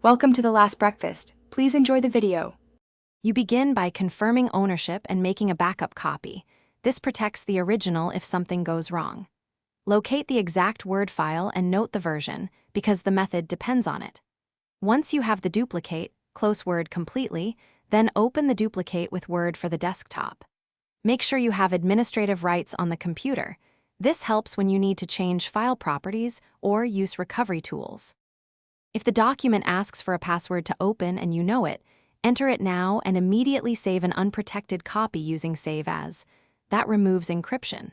Welcome to The Last Breakfast. Please enjoy the video. You begin by confirming ownership and making a backup copy. This protects the original if something goes wrong. Locate the exact Word file and note the version, because the method depends on it. Once you have the duplicate, close Word completely, then open the duplicate with Word for the desktop. Make sure you have administrative rights on the computer. This helps when you need to change file properties or use recovery tools. If the document asks for a password to open and you know it, enter it now and immediately save an unprotected copy using Save As. That removes encryption.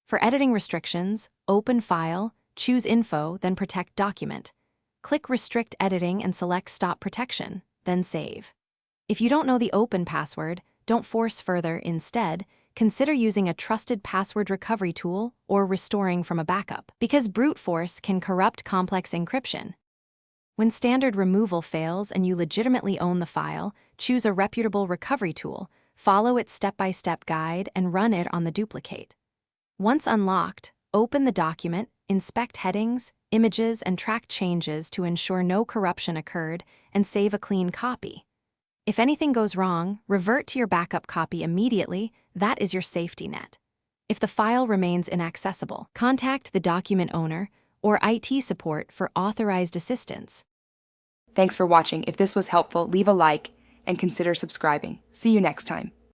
For editing restrictions, open File, choose Info, then Protect Document. Click Restrict Editing and select Stop Protection, then Save. If you don't know the open password, don't force further. Instead, consider using a trusted password recovery tool or restoring from a backup, because brute force can corrupt complex encryption. When standard removal fails and you legitimately own the file, choose a reputable recovery tool, follow its step-by-step guide, and run it on the duplicate. Once unlocked, open the document, inspect headings, images, and track changes to ensure no corruption occurred, and save a clean copy. If anything goes wrong, revert to your backup copy immediately. That is your safety net. If the file remains inaccessible, contact the document owner or IT support for authorized assistance. Thanks for watching. If this was helpful, leave a like and consider subscribing. See you next time.